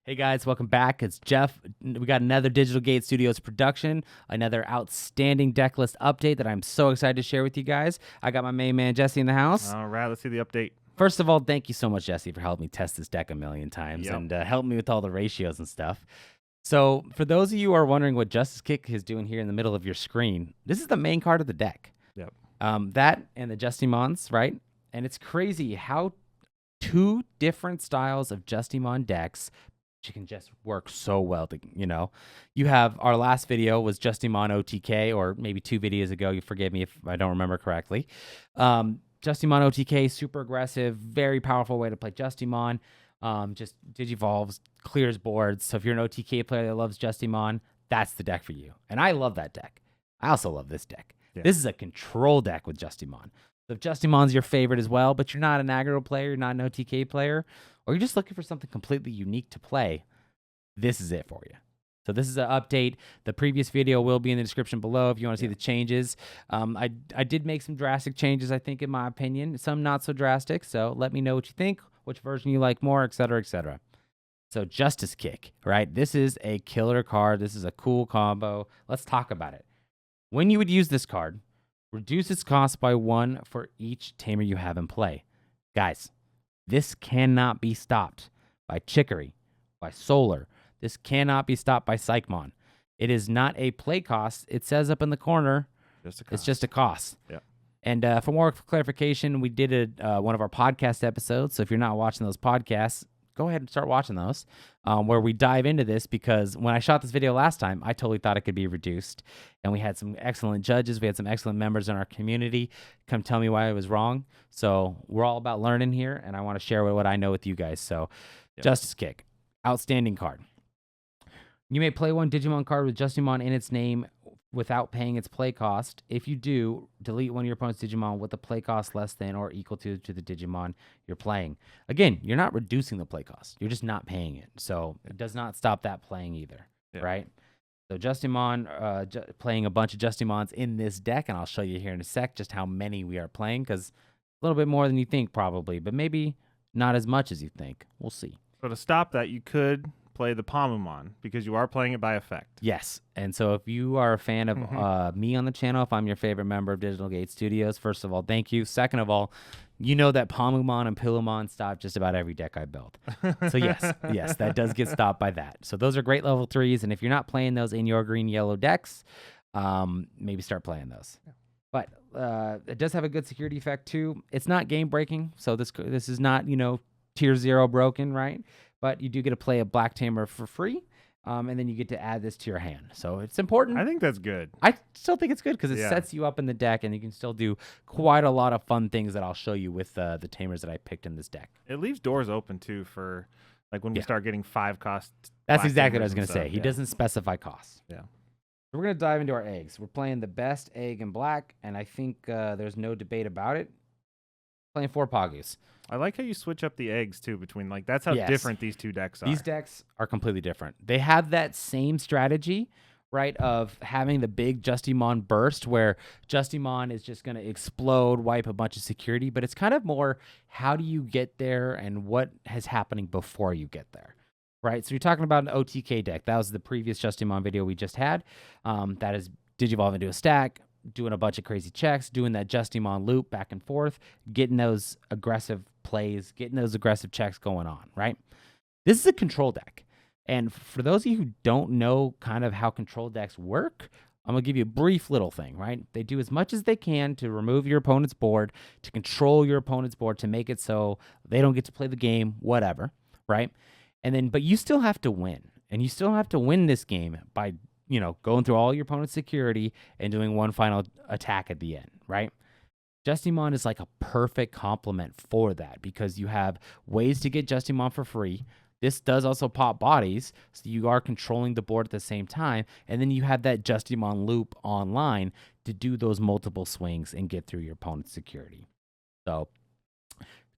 Hey guys, welcome back. It's Jeff. We got another Digital Gate Studios production, another outstanding deck list update that I'm so excited to share with you guys. I got my main man Jesse in the house. All right, let's see the update. First of all, thank you so much, Jesse, for helping me test this deck a million times and helping me with all the ratios and stuff. So for those of you who are wondering what Justice Kick is doing here in the middle of your screen, this is the main card of the deck. Yep. That and the Justimons, right? And it's crazy how two different styles of Justimon decks can just work so well. You have our last video was Justimon OTK, or maybe 2 videos ago. You forgive me if I don't remember correctly. Justimon OTK, super aggressive, very powerful way to play Justimon. Just Digivolves, clears boards. So if you're an OTK player that loves Justimon, that's the deck for you. And I love that deck. I also love this deck. Yeah. This is a control deck with Justimon. So if Justimon's your favorite as well, but you're not an aggro player, you're not an OTK player, or you're just looking for something completely unique to play, this is it for you. So this is an update. The previous video will be in the description below if you want to see the changes. I did make some drastic changes, I think, in my opinion. Some not so drastic, so let me know what you think, which version you like more, etc., etc. So Justice Kick, right? This is a killer card. This is a cool combo. Let's talk about it. When you would use this card, reduce its cost by 1 for each Tamer you have in play. Guys, this cannot be stopped by Chicory, by Solar. This cannot be stopped by Psychmon. It is not a play cost. It says up in the corner, it's just a cost. Yeah. And for more clarification, we did one of our podcast episodes. So if you're not watching those podcasts, go ahead and start watching those, where we dive into this, because when I shot this video last time, I totally thought it could be reduced. And we had some excellent judges. We had some excellent members in our community come tell me why I was wrong. So we're all about learning here, and I want to share what I know with you guys. So Justice Kick, outstanding card. You may play one Digimon card with Justimon in its name without paying its play cost. If you do, delete one of your opponent's Digimon with a play cost less than or equal to the Digimon you're playing. Again, you're not reducing the play cost. You're just not paying it. So it does not stop that playing either, right? So Justimon, playing a bunch of Justimons in this deck, and I'll show you here in a sec just how many we are playing, because a little bit more than you think probably, but maybe not as much as you think. We'll see. So to stop that, you could play the Mamemon, because you are playing it by effect. Yes. And so if you are a fan of me on the channel, if I'm your favorite member of Digital Gate Studios, first of all, thank you. Second of all, you know that Mamemon and Pillamon stop just about every deck I built. So yes, that does get stopped by that. So those are great level 3s, and if you're not playing those in your green-yellow decks, maybe start playing those. Yeah. But it does have a good security effect too. It's not game-breaking, so this is not, tier 0 broken, right? But you do get to play a Black Tamer for free, and then you get to add this to your hand. So it's important. I think that's good. I still think it's good because it sets you up in the deck, and you can still do quite a lot of fun things that I'll show you with the Tamers that I picked in this deck. It leaves doors open, too, for like when we start getting 5 cost. That's exactly what I was going to say. He doesn't specify costs. Yeah. So we're going to dive into our eggs. We're playing the best egg in black, and I think there's no debate about it. Playing 4 Pogus. I like how you switch up the eggs, too, between, like, that's how different these two decks are. These decks are completely different. They have that same strategy, right, of having the big Justimon burst, where Justimon is just going to explode, wipe a bunch of security, but it's kind of more, how do you get there and what is happening before you get there, right? So you're talking about an OTK deck. That was the previous Justimon video we just had. That is Digivolve into a stack, doing a bunch of crazy checks, doing that Justimon loop back and forth, getting those aggressive plays, getting those aggressive checks going on, right? This is a control deck. And for those of you who don't know kind of how control decks work, I'm going to give you a brief little thing, right? They do as much as they can to remove your opponent's board, to control your opponent's board, to make it so they don't get to play the game, whatever, right? And then, but you still have to win. And you still have to win this game by, going through all your opponent's security and doing one final attack at the end, right? Justimon is like a perfect complement for that, because you have ways to get Justimon for free. This does also pop bodies, so you are controlling the board at the same time, and then you have that Justimon loop online to do those multiple swings and get through your opponent's security. So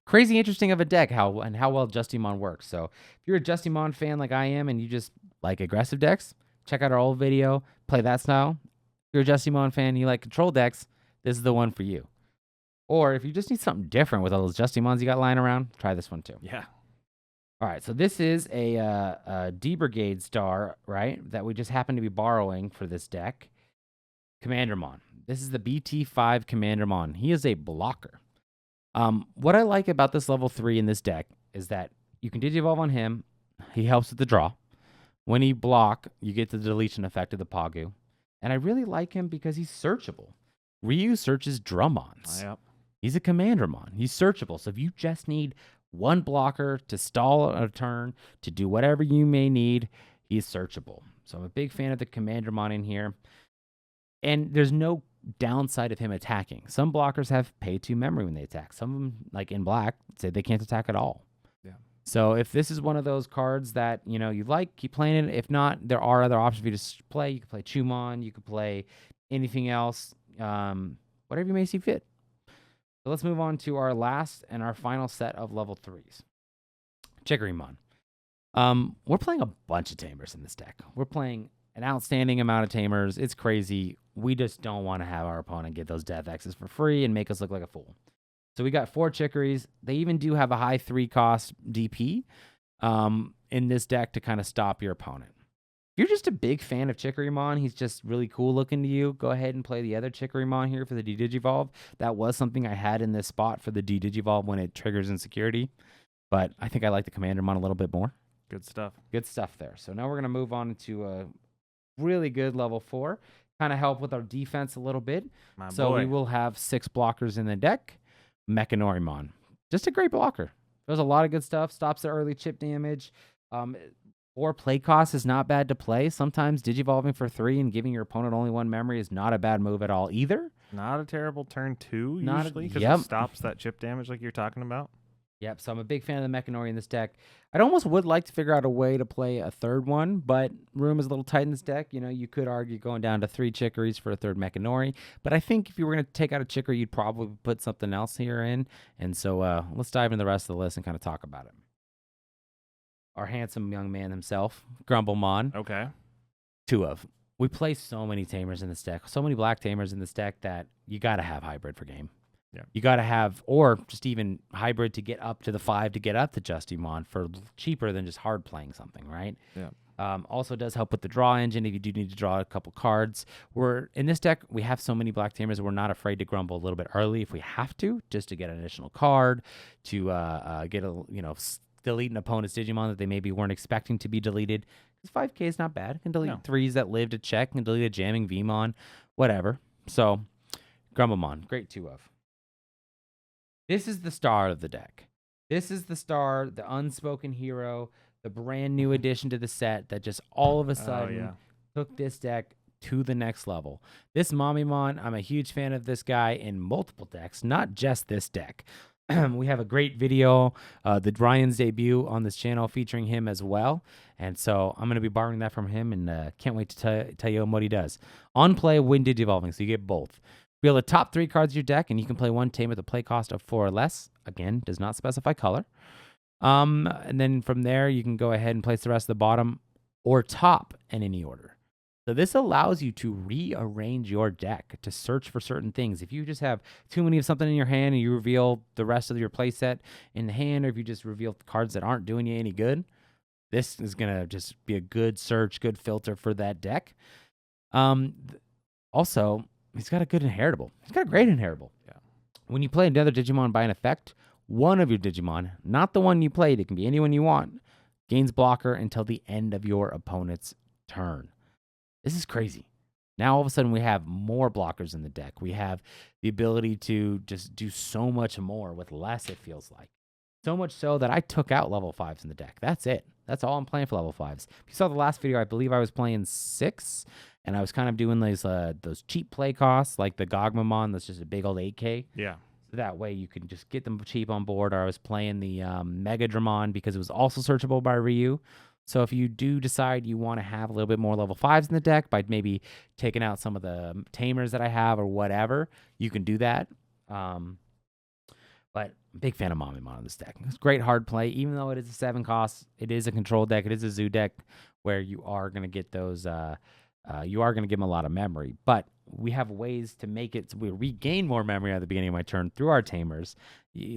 crazy interesting of a deck, how well Justimon works. So if you're a Justimon fan like I am and you just like aggressive decks, check out our old video, play that style. If you're a Justimon fan and you like control decks, this is the one for you. Or if you just need something different with all those Justimons you got lying around, try this one too. Yeah. All right, so this is a D Brigade star, right? That we just happen to be borrowing for this deck. Commandermon. This is the BT5 Commandermon. He is a blocker. What I like about this level 3 in this deck is that you can Digivolve on him. He helps with the draw. When he block, you get the deletion effect of the Pagu. And I really like him because he's searchable. Ryu searches Drummons. Yep. He's a Commandermon. He's searchable. So if you just need one blocker to stall a turn, to do whatever you may need, he's searchable. So I'm a big fan of the Commandermon in here. And there's no downside of him attacking. Some blockers have pay 2 memory when they attack. Some of them, like in black, say they can't attack at all. Yeah. So if this is one of those cards that you like, keep playing it. If not, there are other options for you to play. You can play Chumon. You can play anything else, whatever you may see fit. So let's move on to our last and our final set of level 3s. Chickorymon. We're playing a bunch of Tamers in this deck. We're playing an outstanding amount of Tamers. It's crazy. We just don't want to have our opponent get those Death X's for free and make us look like a fool. So we got 4 Chickories. They even do have a high 3 cost DP in this deck to kind of stop your opponent. If you're just a big fan of Chickorymon, he's just really cool looking to you, go ahead and play the other Chickorymon here for the D-Digivolve. That was something I had in this spot for the D-Digivolve when it triggers insecurity. But I think I like the Commandermon a little bit more. Good stuff. Good stuff there. So now we're going to move on to a really good level 4. Kind of help with our defense a little bit. We will have 6 blockers in the deck. Mechanorimon. Just a great blocker. There's a lot of good stuff. Stops the early chip damage. 4 play cost is not bad to play. Sometimes Digivolving for 3 and giving your opponent only 1 memory is not a bad move at all either. Not a terrible turn 2 Not usually because yep. it stops that chip damage like you're talking about. Yep, so I'm a big fan of the Mechanori in this deck. I almost would like to figure out a way to play a third one, but room is a little tight in this deck. You could argue going down to 3 Chickories for a third Mechanori, but I think if you were going to take out a Chickory, you'd probably put something else here in. And so let's dive into the rest of the list and kind of talk about it. Our handsome young man himself, Grumblemon. Okay. 2 of. We play so many Tamers in this deck, so many black Tamers in this deck that you got to have hybrid for game. Yeah. You got to have, or just even hybrid to get up to the 5 to get up to Justimon for cheaper than just hard playing something, right? Yeah. Also does help with the draw engine if you do need to draw a couple cards. In this deck, we have so many black Tamers that we're not afraid to grumble a little bit early if we have to, just to get an additional card, to get delete an opponent's Digimon that they maybe weren't expecting to be deleted. Because 5K is not bad. It can delete 3s that live to check, and delete a jamming Vmon, whatever. So, Grumblemon, great 2 of. This is the star of the deck. This is the star, the unspoken hero, the brand new addition to the set that just all of a sudden took this deck to the next level. This Mamemon, I'm a huge fan of this guy in multiple decks, not just this deck. We have a great video, the Ryan's debut on this channel featuring him as well. And so I'm going to be borrowing that from him and can't wait to tell you what he does. On play, win Digivolving, so you get both. Reveal the top 3 cards of your deck, and you can play 1 Tamer with a play cost of 4 or less. Again, does not specify color. And then from there, you can go ahead and place the rest of the bottom or top in any order. So this allows you to rearrange your deck to search for certain things. If you just have too many of something in your hand and you reveal the rest of your play set in the hand, or if you just reveal cards that aren't doing you any good, this is going to just be a good search, good filter for that deck. Also, he's got a good inheritable. He's got a great inheritable. Yeah. When you play another Digimon by an effect, one of your Digimon, not the one you played, it can be anyone you want, gains blocker until the end of your opponent's turn. This is crazy. Now, all of a sudden, we have more blockers in the deck. We have the ability to just do so much more with less, it feels like. So much so that I took out level 5s in the deck. That's it. That's all I'm playing for level 5s. If you saw the last video, I believe I was playing 6, and I was kind of doing those cheap play costs, like the Gogmamon that's just a big old 8K. Yeah. So that way you can just get them cheap on board. Or I was playing the MegaZoo because it was also searchable by Ryu. So if you do decide you want to have a little bit more level 5s in the deck by maybe taking out some of the Tamers that I have or whatever, you can do that. But big fan of Mamemon on this deck. It's great hard play. Even though it is a 7 cost, it is a control deck. It is a zoo deck where you are going to get those, you are going to give them a lot of memory. But we have ways to make it so we regain more memory at the beginning of my turn through our Tamers.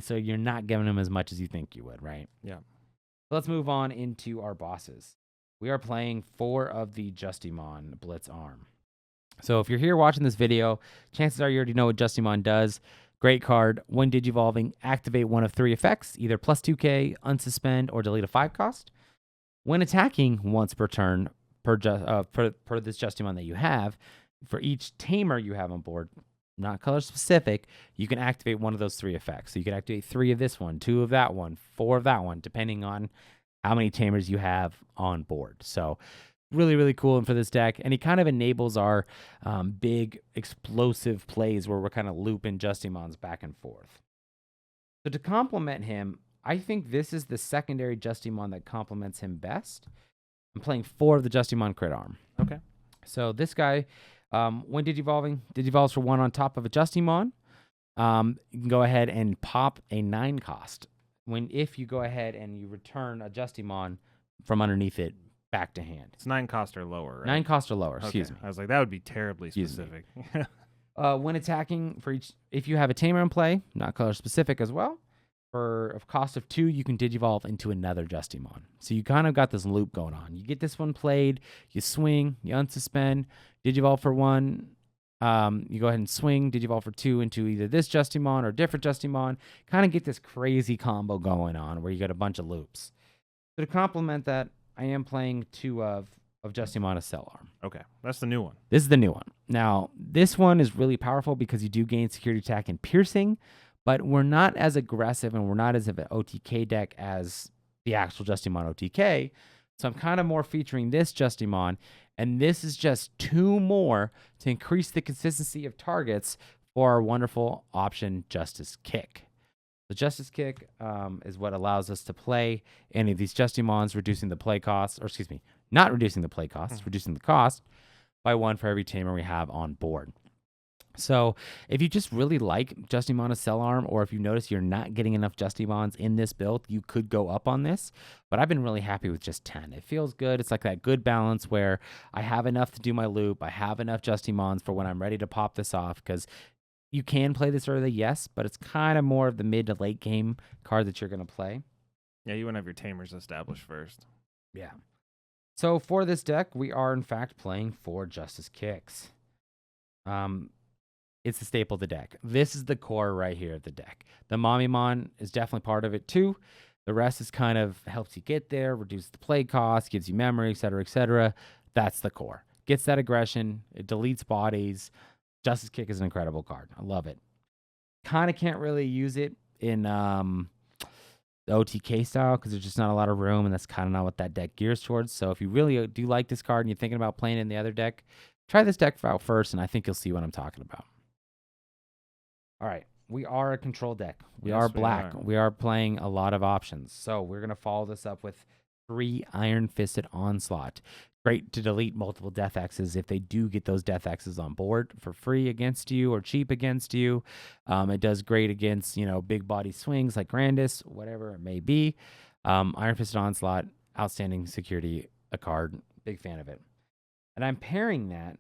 So you're not giving them as much as you think you would, right? Yeah. Let's move on into our bosses. We are playing 4 of the Justimon Blitz Arm. So if you're here watching this video, chances are you already know what Justimon does. Great card. When Digivolving, activate one of 3 effects, either plus 2k, unsuspend, or delete a 5 cost. When attacking once per turn per this Justimon that you have, for each Tamer you have on board, not color specific, you can activate one of those 3 effects. So you can activate 3 of this one, 2 of that one, 4 of that one, depending on how many Tamers you have on board. So really, really cool and for this deck. And he kind of enables our big explosive plays where we're kind of looping Justimons back and forth. So to complement him, I think this is the secondary Justimon that complements him best. I'm playing 4 of the Justimon Crit Arm. Okay. So this guy, when Digivolves for 1 on top of a Justimon. You can go ahead and pop a 9 cost. If you go ahead and you return a Justimon from underneath it back to hand. It's 9 cost or lower, right? 9 cost or lower, excuse me. I was like, that would be terribly specific. When attacking, if you have a Tamer in play, not color specific as well, for a cost of 2, you can Digivolve into another Justimon. So you kind of got this loop going on. You get this one played, you swing, you unsuspend, Digivolve for 1, you go ahead and swing, Digivolve for 2 into either this Justimon or a different Justimon. Kind of get this crazy combo going on where you got a bunch of loops. So to complement that, I am playing 2 of Justimon as Cell Arm. Okay, that's the new one. This is the new one. Now, this one is really powerful because you do gain security attack and piercing, but we're not as aggressive and we're not as of an OTK deck as the actual Justimon OTK. So I'm kind of more featuring this Justimon, and this is just 2 more to increase the consistency of targets for our wonderful option Justice Kick. The Justice Kick is what allows us to play any of these Justimons, reducing the play cost, or excuse me, not reducing the play cost, reducing the cost by 1 for every Tamer we have on board. So if you just really like Justimon as Cell Arm, or if you notice you're not getting enough Justimons in this build, you could go up on this. But I've been really happy with just 10. It feels good. It's like that good balance where I have enough to do my loop. I have enough Justimons for when I'm ready to pop this off, because you can play this early, yes, but it's kind of more of the mid to late game card that you're going to play. Yeah, you want to have your Tamers established first. Yeah. So for this deck, we are in fact playing 4 Justice Kicks. It's the staple of the deck. This is the core right here of the deck. The Mamemon is definitely part of it too. The rest is kind of helps you get there, reduces the play cost, gives you memory, etc., etc. That's the core. Gets that aggression. It deletes bodies. Justice Kick is an incredible card. I love it. Kind of can't really use it in the OTK style because there's just not a lot of room, and that's kind of not what that deck gears towards. So if you really do like this card and you're thinking about playing it in the other deck, try this deck out first, and I think you'll see what I'm talking about. All right, we are a control deck. We are black. We are playing a lot of options. So we're going to follow this up with 3 Iron Fisted Onslaught. Great to delete multiple Death X's if they do get those Death X's on board for free against you or cheap against you. It does great against, big body swings like Grandis, whatever it may be. Iron Fisted Onslaught, outstanding security, a card. Big fan of it. And I'm pairing that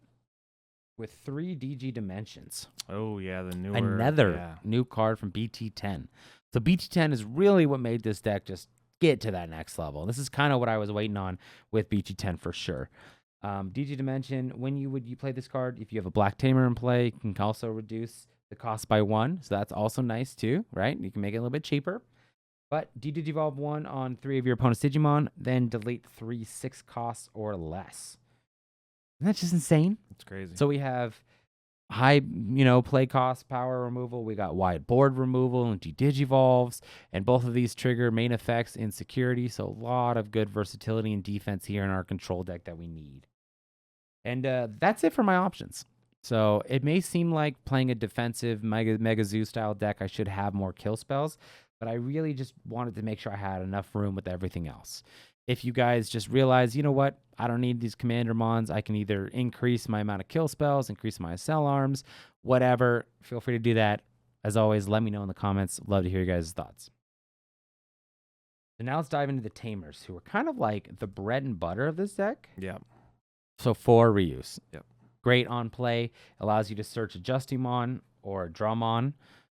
with 3 DG Dimensions. Oh, yeah, the newer. Another new card from BT10. So BT10 is really what made this deck just get to that next level. This is kind of what I was waiting on with BT10 for sure. DG Dimension, when you play this card, if you have a Black Tamer in play, you can also reduce the cost by 1. So that's also nice too, right? You can make it a little bit cheaper. But Digivolve 1 on 3 of your opponent's Digimon, then delete 3 6 costs or less. Isn't that just insane? It's crazy. So we have high, play cost, power removal. We got wide board removal and Digivolves, and both of these trigger main effects in security. So a lot of good versatility and defense here in our control deck that we need. And that's it for my options. So it may seem like playing a defensive MegaZoo style deck, I should have more kill spells, but I really just wanted to make sure I had enough room with everything else. If you guys just realize, you know what, I don't need these commander mons, I can either increase my amount of kill spells, increase my cell arms, whatever, feel free to do that. As always, let me know in the comments. Love to hear your guys' thoughts. So now let's dive into the Tamers, who are kind of like the bread and butter of this deck. Yeah. So 4 reuse. Yep. Great on play. Allows you to search a Justimon or a Drummon.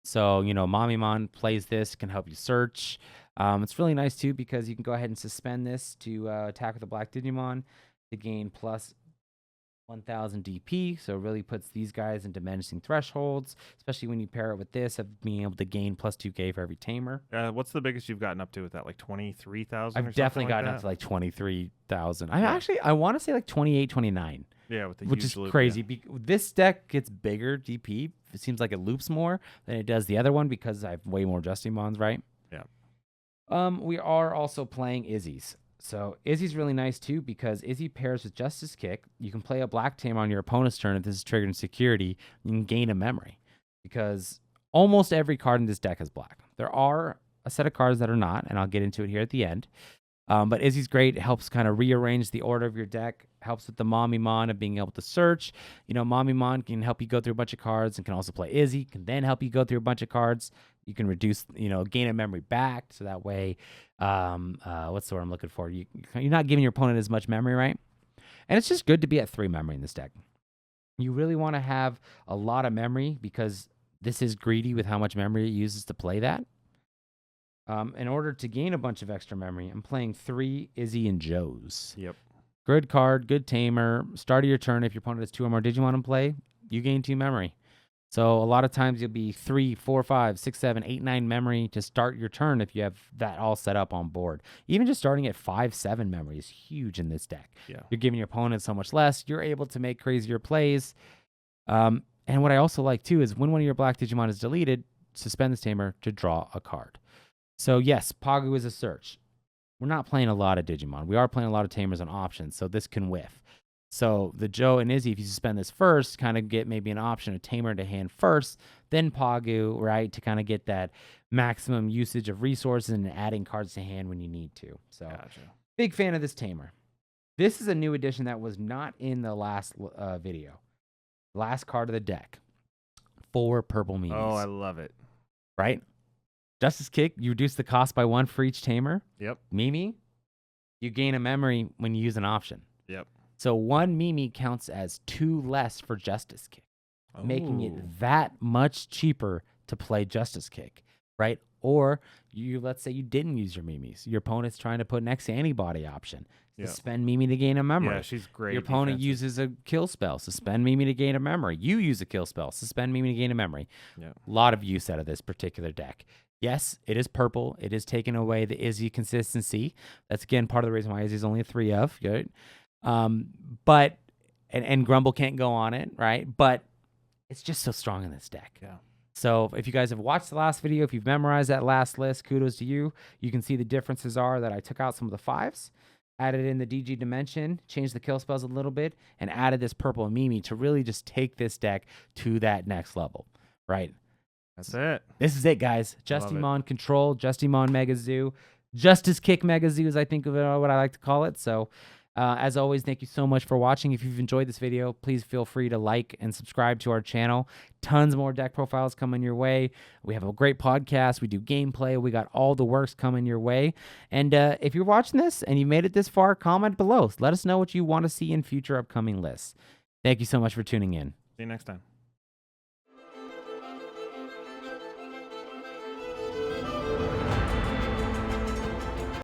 So, Mamemon plays this, can help you search. It's really nice too because you can go ahead and suspend this to attack with a black Digimon to gain plus 1000 DP, so it really puts these guys into menacing thresholds, especially when you pair it with this of being able to gain plus 2k for every Tamer. What's the biggest you've gotten up to with that? Like 23,000? I've definitely gotten up to like 23,000. I Yeah. actually, I want to say like 28, 29. Yeah, with the Which huge is loop, crazy. yeah. This deck gets bigger DP. It seems like it loops more than it does the other one because I have way more Justimons, right? Yeah. We are also playing Izzy's. So Izzy's really nice too because Izzy pairs with Justice Kick. You can play a black Tamer on your opponent's turn if this is triggered in security. You can gain a memory because almost every card in this deck is black. There are a set of cards that are not, and I'll get into it here at the end. But Izzy's great. It helps kind of rearrange the order of your deck. Helps with the Mamemon of being able to search. You know, Mamemon can help you go through a bunch of cards and can also play Izzy. Can then help you go through a bunch of cards. You can reduce, gain a memory back. So that way, what's the word I'm looking for? You're not giving your opponent as much memory, right? And it's just good to be at 3 memory in this deck. You really want to have a lot of memory because this is greedy with how much memory it uses to play that. In order to gain a bunch of extra memory, I'm playing 3 Izzy and Joes. Yep. Good card, good Tamer. Start of your turn, if your opponent has 2 or more Digimon in play, you gain 2 memory. So a lot of times you'll be 3, 4, 5, 6, 7, 8, 9 memory to start your turn if you have that all set up on board. Even just starting at 5, 7 memory is huge in this deck. Yeah. You're giving your opponent so much less. You're able to make crazier plays. And what I also like too is when one of your black Digimon is deleted, suspend this Tamer to draw a card. So yes, Pagu is a search. We're not playing a lot of Digimon. We are playing a lot of Tamers on options, so this can whiff. So the Joe and Izzy, if you suspend this first, kind of get maybe an option, a Tamer to hand first, then Pagu, right, to kind of get that maximum usage of resources and adding cards to hand when you need to. So Gotcha. Big fan of this Tamer. This is a new addition that was not in the last video. Last card of the deck. 4 purple memes. Oh, I love it. Right? Justice Kick, you reduce the cost by 1 for each Tamer. Yep. Mimi, you gain a memory when you use an option. Yep. So 1 Mimi counts as 2 less for Justice Kick, making it that much cheaper to play Justice Kick, right? Or let's say you didn't use your Mimis. Your opponent's trying to put an X antibody option. Suspend Mimi to gain a memory. Yeah, she's great. Your opponent uses a kill spell. Suspend Mimi to gain a memory. You use a kill spell. Suspend Mimi to gain a memory. Yeah. A lot of use out of this particular deck. Yes, it is purple. It is taking away the Izzy consistency. That's, again, part of the reason why Izzy's only a 3 of. Good. But Grumble can't go on it, right? But it's just so strong in this deck. Yeah. So if you guys have watched the last video, if you've memorized that last list, kudos to you. You can see the differences are that I took out some of the 5s, added in the DG dimension, changed the kill spells a little bit, and added this purple Mimi to really just take this deck to that next level, right? That's it. This is it, guys. Justimon Control, Justimon MegaZoo, Justice Kick MegaZoo is, I think, what I like to call it. So as always, thank you so much for watching. If you've enjoyed this video, please feel free to like and subscribe to our channel. Tons more deck profiles coming your way. We have a great podcast. We do gameplay. We got all the works coming your way. And if you're watching this and you made it this far, comment below. Let us know what you want to see in future upcoming lists. Thank you so much for tuning in. See you next time.